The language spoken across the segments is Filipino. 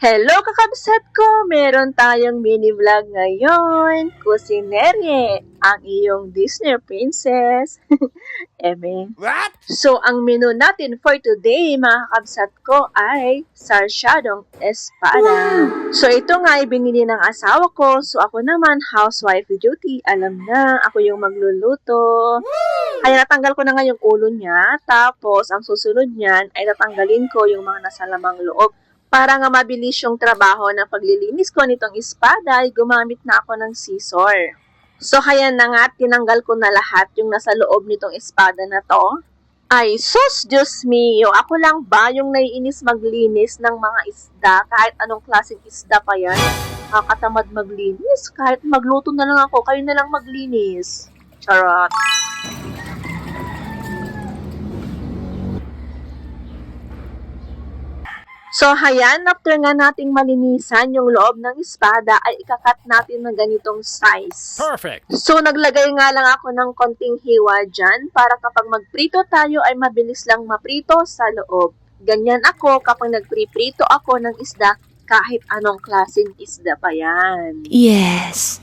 Hello kakabsat ko! Meron tayong mini vlog ngayon. Kusinerye, ang iyong Disney princess. Eme. What? So, ang menu natin for today, mga kakabsat ko, ay sarsyadong espada. Wow. So, ito nga ay binili ng asawa ko. So, ako naman, housewife duty. Alam na, ako yung magluluto. Kaya natanggal ko na nga yung ulo niya. Tapos, ang susunod niyan ay tatanggalin ko yung mga nasa lamang loob. Para nga mabilis yung trabaho ng paglilinis ko nitong espada, ay gumamit na ako ng scissor. So, kaya na nga, tinanggal ko na lahat yung nasa loob nitong espada na to. Ay, sus, Diyos mio, ako lang ba yung naiinis maglinis ng mga isda, kahit anong klaseng isda pa yan? Nakakatamad maglinis, kahit magluto na lang ako, kayo na lang maglinis. Charot. So, hayan, after nga nating malinisan yung loob ng espada, ay ikakat natin ng ganitong size. Perfect. So, naglagay nga lang ako ng konting hiwa dyan para kapag magprito tayo ay mabilis lang maprito sa loob. Ganyan ako kapag nagpriprito ako ng isda kahit anong klaseng isda pa yan. Yes.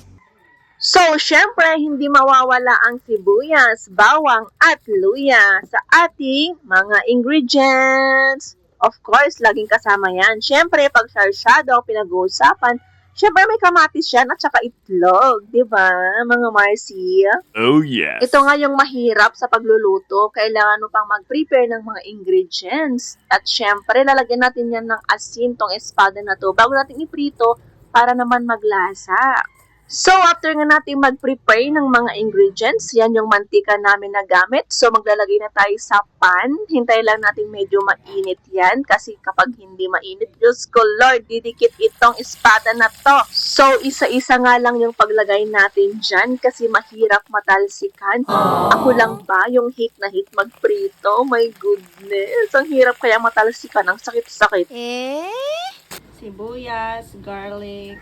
So, syempre, hindi mawawala ang sibuyas, bawang at luya sa ating mga ingredients. Of course, laging kasama yan. Siyempre, pag sarsyado ang pinag-uusapan, siyempre may kamatis yan at saka itlog. Diba, mga Marcy? Oh, yes. Ito nga yung mahirap sa pagluluto. Kailangan mo pang mag-prepare ng mga ingredients. At siyempre, lalagyan natin yan ng asin, tong espada na to, bago natin iprito para naman maglasa. So, after nga natin mag-prepare ng mga ingredients, yan yung mantika namin na gamit. So, maglalagay na tayo sa pan. Hintay lang natin medyo mainit yan. Kasi kapag hindi mainit, Diyos ko Lord, didikit itong espada na to. So, isa-isa nga lang yung paglagay natin dyan kasi mahirap matalsikan. Ako lang ba yung hit na hit magprito? My goodness, ang hirap kaya matalsikan. Ang sakit-sakit. Sibuyas, garlic,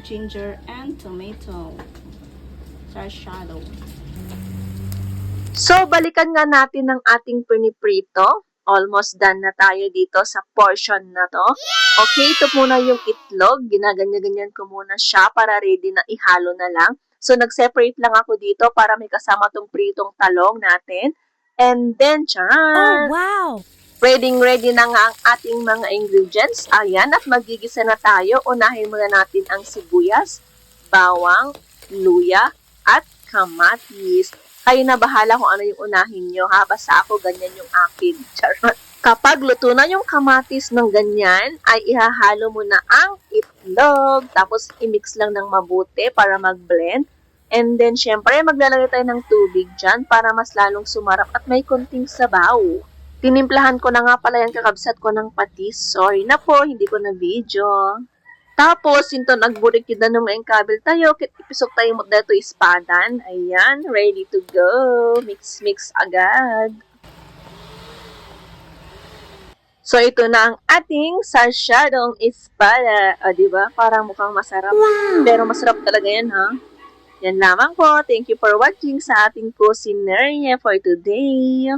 ginger, and tomato. Sarsyado. So, balikan nga natin ang ating piniprito. Almost done na tayo dito sa portion na to. Okay, ito muna yung itlog. Ginaganyan-ganyan ko muna siya para ready na ihalo na lang. So, nag-separate lang ako dito para may kasama tong pritong talong natin. And then, Oh, charan! wow. Ready na nga ang ating mga ingredients. Ayan, at magigisa na tayo. Unahin muna natin ang sibuyas, bawang, luya, at kamatis. Kayo na bahala kung ano yung unahin nyo, ha? Basta ako, ganyan yung akin. Charot. Kapag luto na yung kamatis ng ganyan, ay ihahalo mo na ang itlog. Tapos, i-mix lang ng mabuti para mag-blend. And then, syempre, maglalagay tayo ng tubig dyan para mas lalong sumarap at may konting sabaw. Tinimplahan ko na nga pala yung kakabsat ko ng patis. Sorry na po, hindi ko na video. Tapos, ito nagburik yun na naman yung kabel tayo. Kit ipisok tayo mo dito espadan. Ayan, ready to go. Mix agad. So, ito na ang ating sarsyadong espada. O, diba? Parang mukhang masarap. Wow. Pero masarap talaga yan, ha? Yan lamang po. Thank you for watching sa ating Kusinerye for today.